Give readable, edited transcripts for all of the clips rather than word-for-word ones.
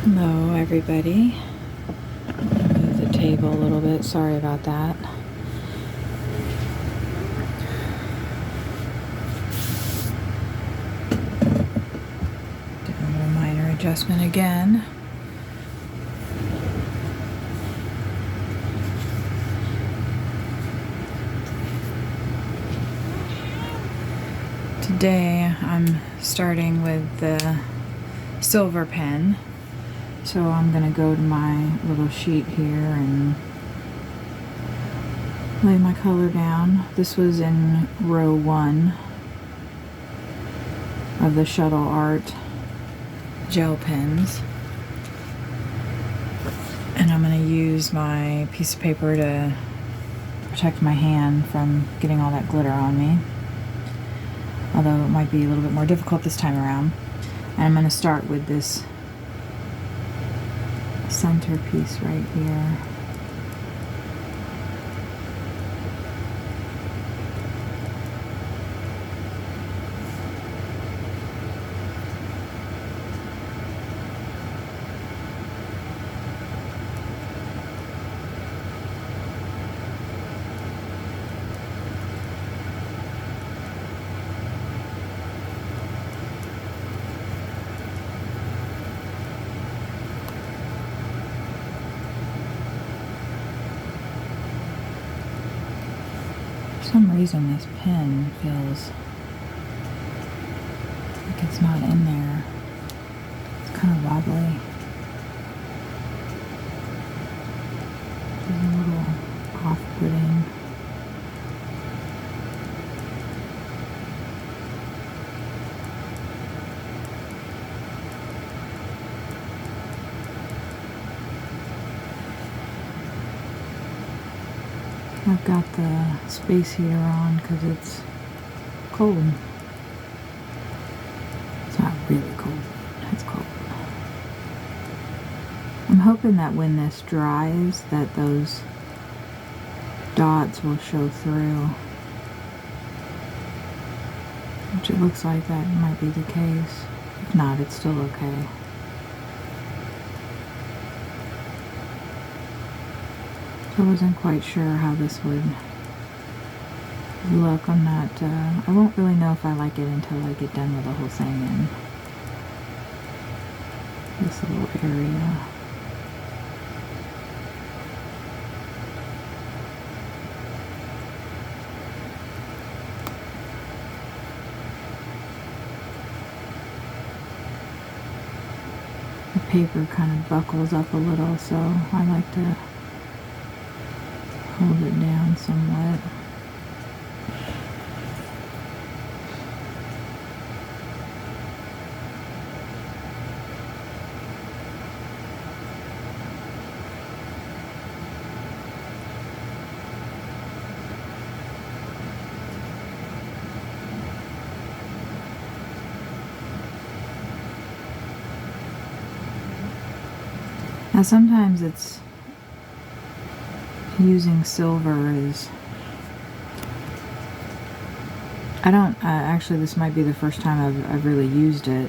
Hello, everybody. Move the table a little bit. Sorry about that. Doing a minor adjustment again. Today I'm starting with the silver pen. So I'm going to go to my little sheet here and lay my color down. This was in row 1 of the Shuttle Art gel pens. And I'm going to use my piece of paper to protect my hand from getting all that glitter on me. Although it might be a little bit more difficult this time around. And I'm going to start with this center piece right here. For some reason this pen feels like it's not in there. It's kind of wobbly. It's a little off-putting. I've got the space heater on because it's cold. It's not really cold, but it's cold. I'm hoping that when this dries that those dots will show through. Which it looks like that might be the case. If not, it's still okay. I wasn't quite sure how this would look. I won't really know if I like it until I get done with the whole thing in this little area. The paper kind of buckles up a little, so I like to hold it down somewhat. Now sometimes it's using silver is, I don't, actually this might be the first time I've really used it,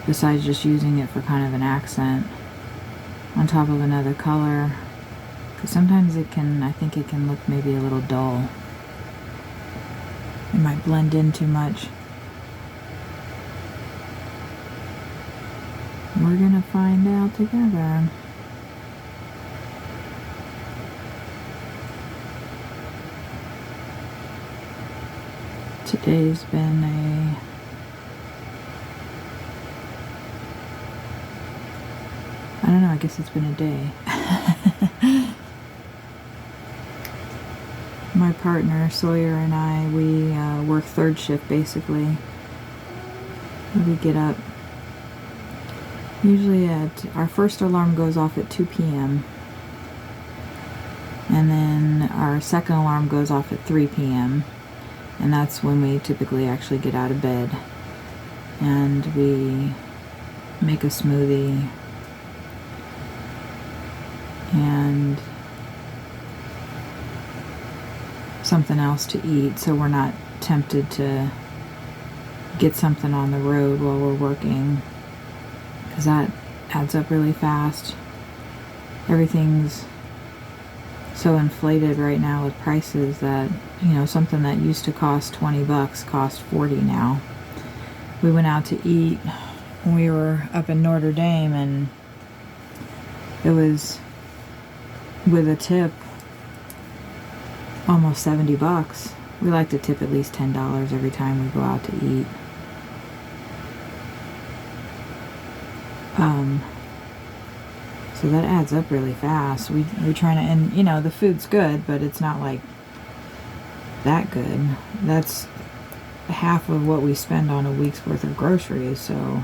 besides just using it for kind of an accent on top of another color, because sometimes I think it can look maybe a little dull. It might blend in too much. We're gonna find out together. Today's been I don't know, I guess it's been a day. My partner, Sawyer, and I, we work third shift basically. We get up. Usually our first alarm goes off at 2 p.m. And then our second alarm goes off at 3 p.m. And that's when we typically actually get out of bed. And we make a smoothie. And something else to eat so we're not tempted to get something on the road while we're working. Because that adds up really fast. Everything's so inflated right now with prices that, you know, something that used to cost 20 bucks costs 40 now. We went out to eat when we were up in Notre Dame, and it was, with a tip, almost 70 bucks. We like to tip at least $10 every time we go out to eat. So that adds up really fast. We try to, and you know, the food's good, but it's not like that good. That's half of what we spend on a week's worth of groceries, so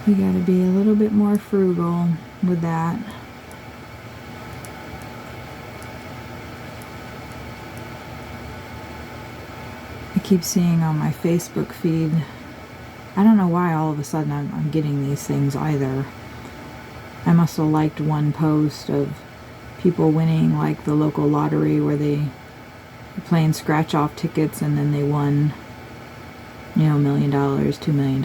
we gotta be a little bit more frugal with that. I keep seeing on my Facebook feed, I don't know why all of a sudden I'm getting these things either. I must have liked one post of people winning like the local lottery where they were playing scratch off tickets and then they won, you know, $1 million, $2 million.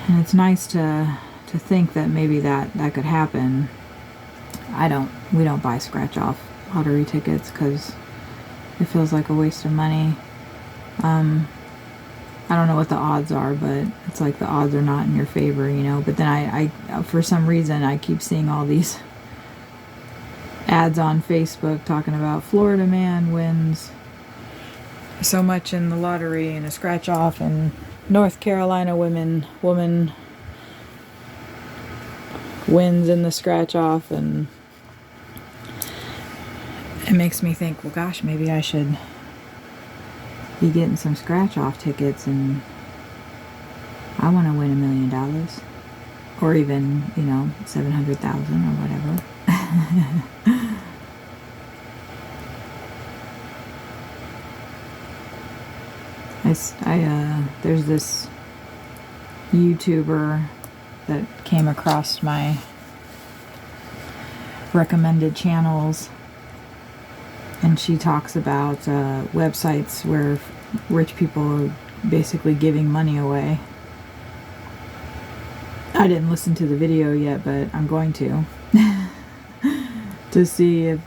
And it's nice to think that maybe that could happen. We don't buy scratch off lottery tickets because it feels like a waste of money. I don't know what the odds are, but it's like the odds are not in your favor, you know. But then I for some reason, I keep seeing all these ads on Facebook talking about Florida man wins so much in the lottery and a scratch off, and North Carolina woman wins in the scratch off, and it makes me think, well, gosh, maybe I should be getting some scratch off tickets, and I want to win $1 million, or even, you know, 700,000 or whatever. There's this YouTuber that came across my recommended channels, and she talks about websites where rich people are basically giving money away. I didn't listen to the video yet, but I'm going to to see if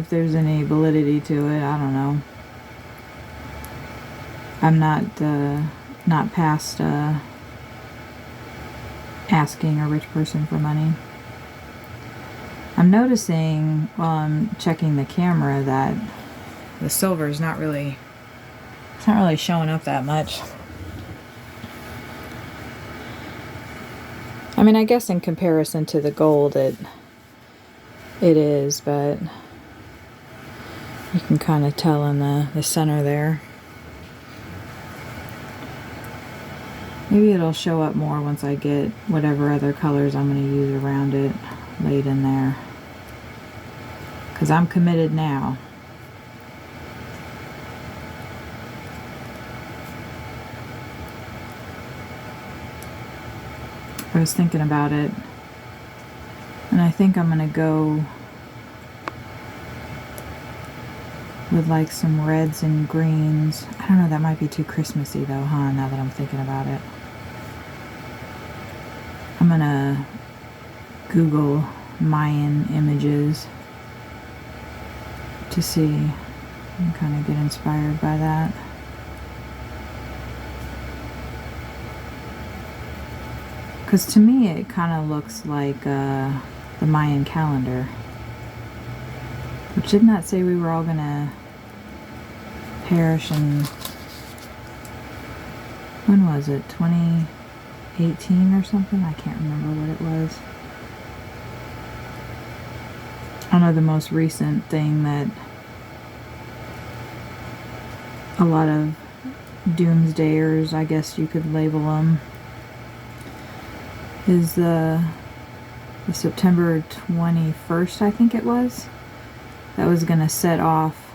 there's any validity to it. I don't know. I'm not past asking a rich person for money. I'm noticing while I'm checking the camera that the silver is not really showing up that much. I mean, I guess in comparison to the gold, it is, but you can kind of tell in the center there. Maybe it'll show up more once I get whatever other colors I'm going to use around it laid in there. Because I'm committed now. I was thinking about it, and I think I'm going to go with like some reds and greens. I don't know, that might be too Christmassy though, huh, now that I'm thinking about it. I'm going to Google Mayan images to see and kind of get inspired by that. Because to me it kind of looks like the Mayan calendar. Which didn't that say we were all going to perish in, when was it, 2018 or something? I can't remember what it was. I know the most recent thing that a lot of doomsdayers, I guess you could label them, is the September 21st, I think it was, that was going to set off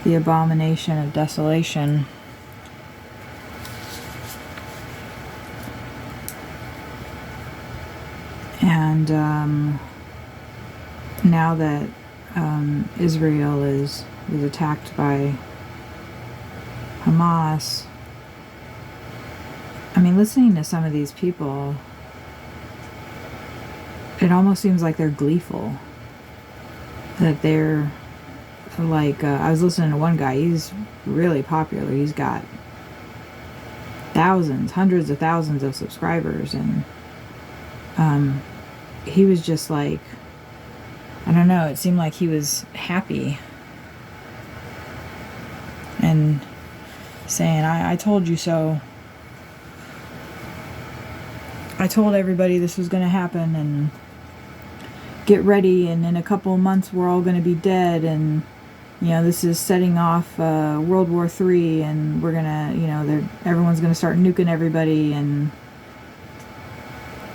the abomination of desolation. And now that Israel was attacked by Hamas, I mean, listening to some of these people, it almost seems like they're gleeful. That they're like, I was listening to one guy, he's really popular. He's got thousands, hundreds of thousands of subscribers. And he was just like, I don't know, it seemed like he was happy. And saying, I told you so. I told everybody this was going to happen, and get ready, and in a couple of months we're all going to be dead, and this is setting off World War III, and we're gonna, everyone's gonna start nuking everybody. And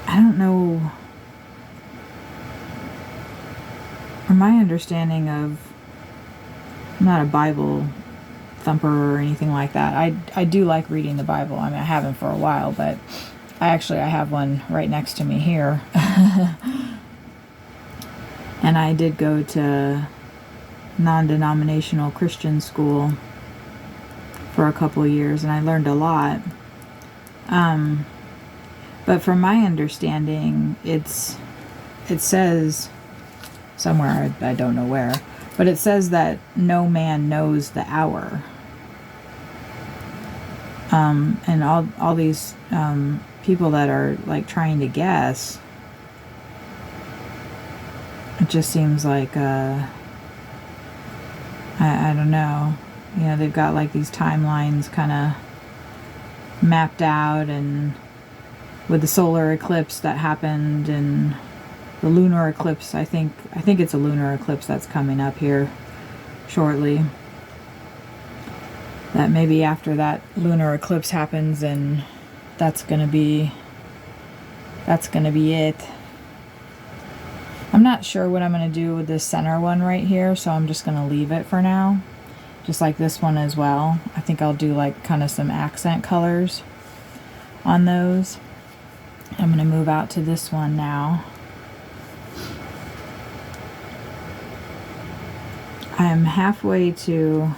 I don't know, from my understanding of, I'm not a Bible thumper or anything like that. I do like reading the Bible. I mean, I haven't for a while, but I have one right next to me here. And I did go to non-denominational Christian school for a couple of years, and I learned a lot. But from my understanding, it says somewhere, I don't know where, but it says that no man knows the hour. And all these people that are like trying to guess, it just seems like I don't know. They've got like these timelines kind of mapped out, and with the solar eclipse that happened and the lunar eclipse, I think it's a lunar eclipse that's coming up here shortly. That maybe after that lunar eclipse happens, and that's gonna be it. I'm not sure what I'm going to do with this center one right here, so I'm just going to leave it for now. Just like this one as well. I think I'll do like kind of some accent colors on those. I'm going to move out to this one now. I am halfway to...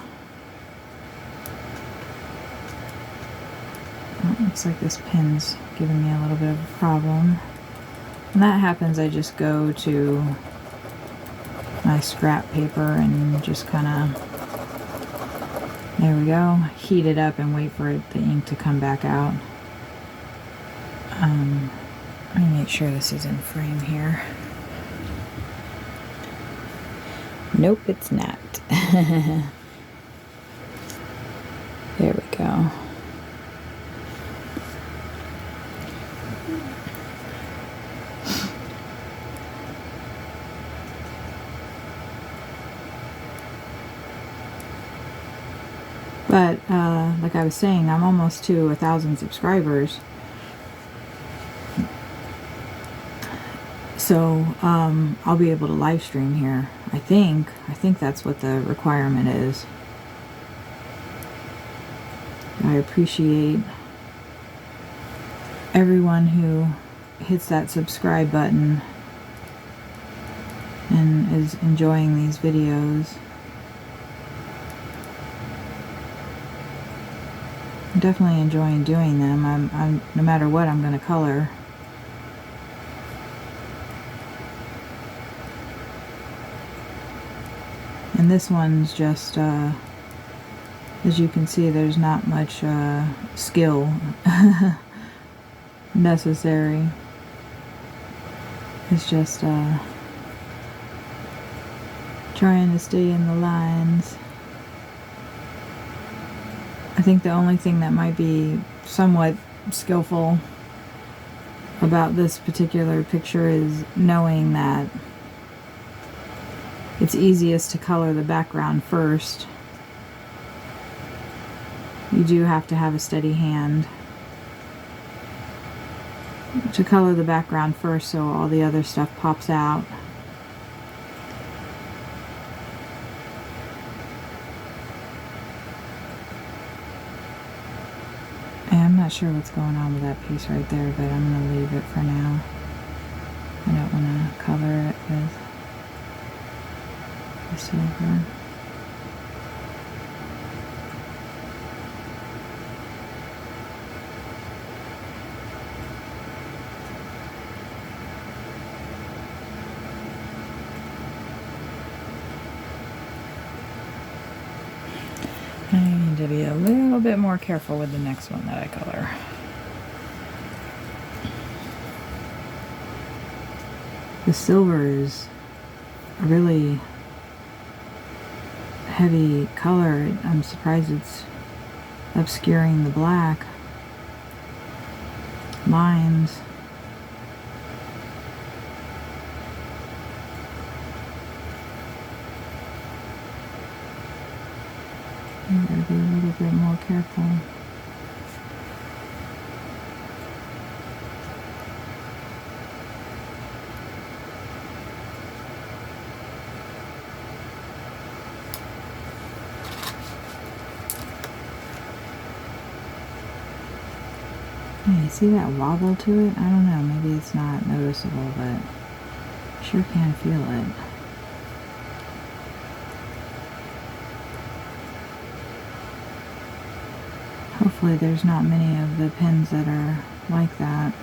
Oh, looks like this pin's giving me a little bit of a problem. When that happens, I just go to my scrap paper and just kind of, there we go, heat it up and wait for the ink to come back out. Let me make sure this is in frame here. Nope, it's not. There we go. But like I was saying, I'm almost to 1,000 subscribers. So I'll be able to live stream here. I think that's what the requirement is. I appreciate everyone who hits that subscribe button and is enjoying these videos. I'm definitely enjoying doing them. I'm no matter what, I'm going to color. And this one's just, as you can see, there's not much skill necessary. It's just trying to stay in the lines. I think the only thing that might be somewhat skillful about this particular picture is knowing that it's easiest to color the background first. You do have to have a steady hand to color the background first so all the other stuff pops out. And I'm not sure what's going on with that piece right there, but I'm going to leave it for now. I don't want to color it with the silver. I need to be a little bit more careful with the next one that I color. The silver is a really heavy color. I'm surprised it's obscuring the black lines. You gotta be a little bit more careful. Yeah, you see that wobble to it? I don't know, maybe it's not noticeable, but sure can feel it. Hopefully there's not many of the pins that are like that.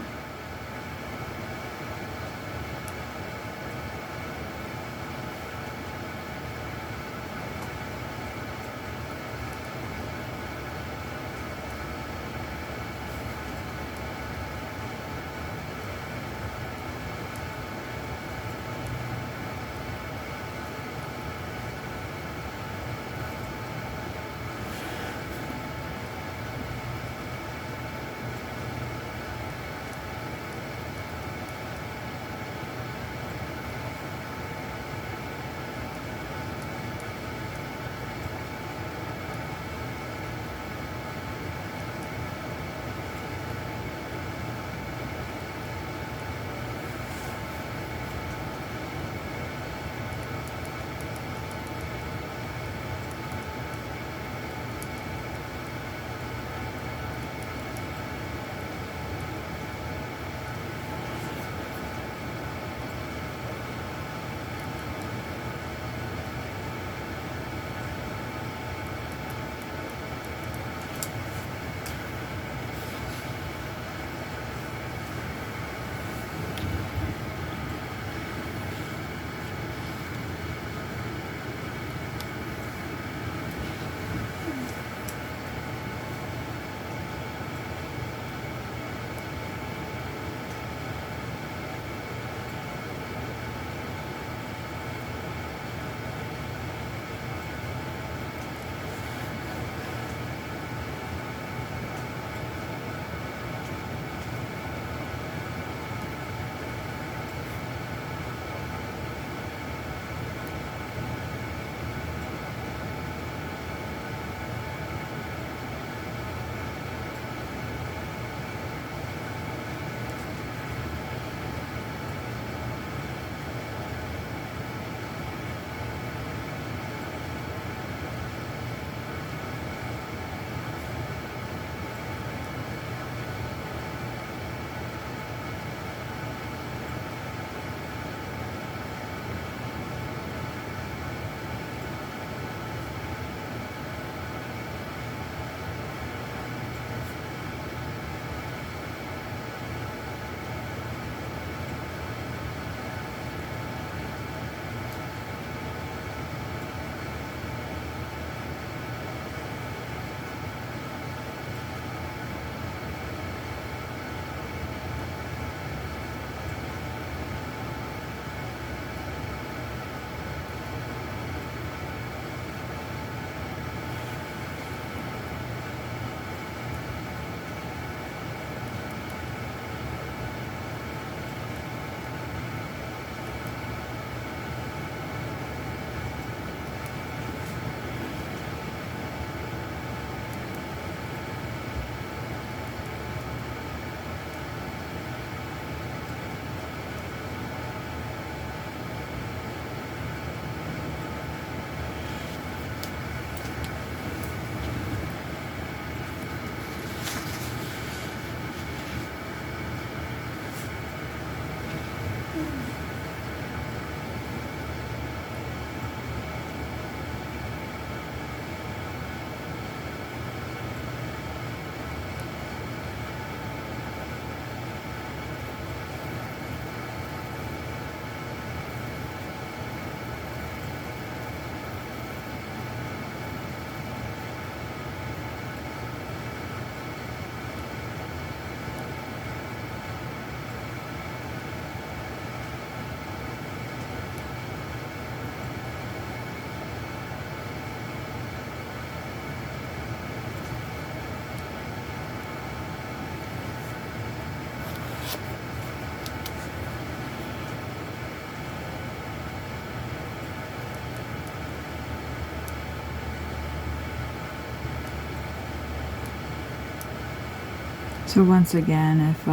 So once again, if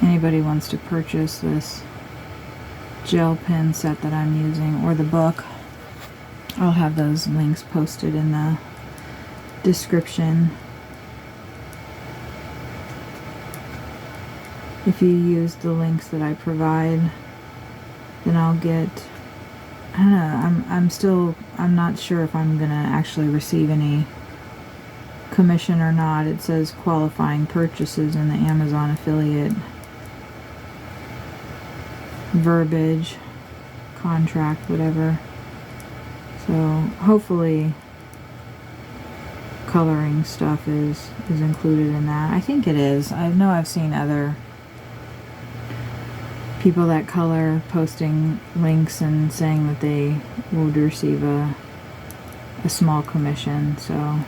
anybody wants to purchase this gel pen set that I'm using, or the book, I'll have those links posted in the description. If you use the links that I provide, then I'll get, I don't know, I'm not sure if I'm gonna actually receive any commission or not. It says qualifying purchases in the Amazon affiliate verbiage, contract, whatever. So hopefully coloring stuff is included in that. I think it is. I know I've seen other people that color posting links and saying that they will receive a small commission, so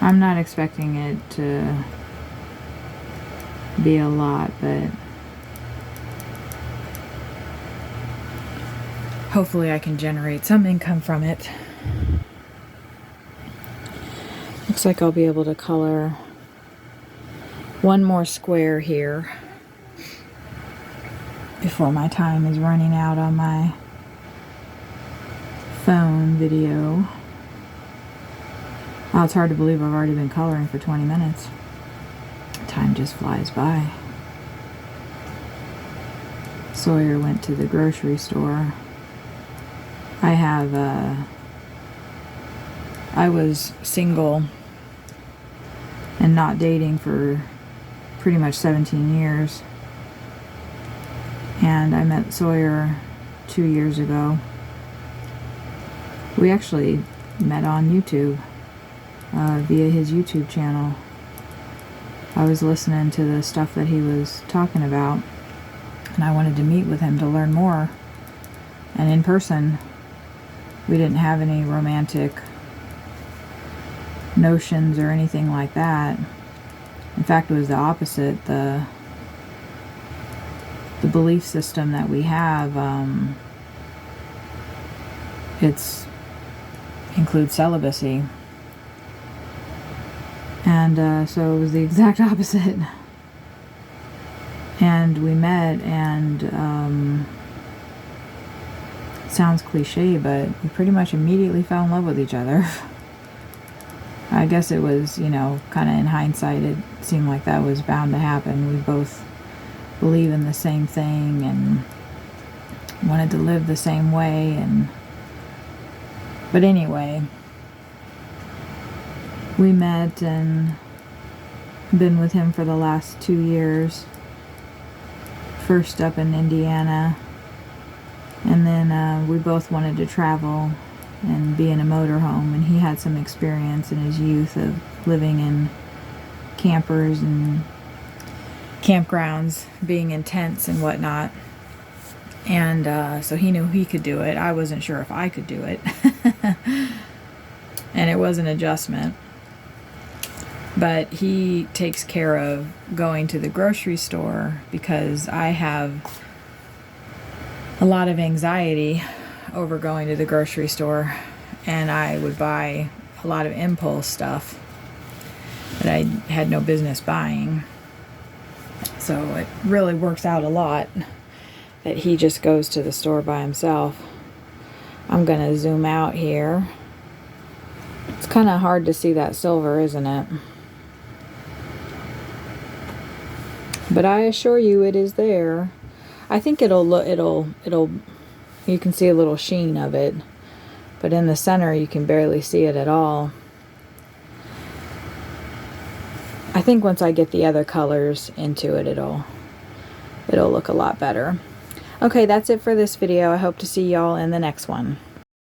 I'm not expecting it to be a lot, but hopefully I can generate some income from it. Looks like I'll be able to color one more square here before my time is running out on my phone video. Oh, it's hard to believe I've already been coloring for 20 minutes. Time just flies by. Sawyer went to the grocery store. I was single and not dating for pretty much 17 years. And I met Sawyer 2 years ago. We actually met on YouTube, via his YouTube channel. I was listening to the stuff that he was talking about, and I wanted to meet with him to learn more. And in person, we didn't have any romantic notions or anything like that. In fact, it was the opposite. The belief system that we have, includes celibacy. And so it was the exact opposite. And we met, and sounds cliche, but we pretty much immediately fell in love with each other. I guess it was, kind of in hindsight, it seemed like that was bound to happen. We both believe in the same thing and wanted to live the same way. But anyway, we met and been with him for the last 2 years. First up in Indiana, and then we both wanted to travel and be in a motorhome, and he had some experience in his youth of living in campers and campgrounds, being in tents and whatnot. And so he knew he could do it. I wasn't sure if I could do it. And it was an adjustment. But he takes care of going to the grocery store because I have a lot of anxiety over going to the grocery store, and I would buy a lot of impulse stuff that I had no business buying. So it really works out a lot that he just goes to the store by himself. I'm gonna zoom out here. It's kind of hard to see that silver, isn't it? But I assure you it is there. I think you can see a little sheen of it, but in the center you can barely see it at all. I think once I get the other colors into it, it'll look a lot better. Okay, that's it for this video. I hope to see y'all in the next one.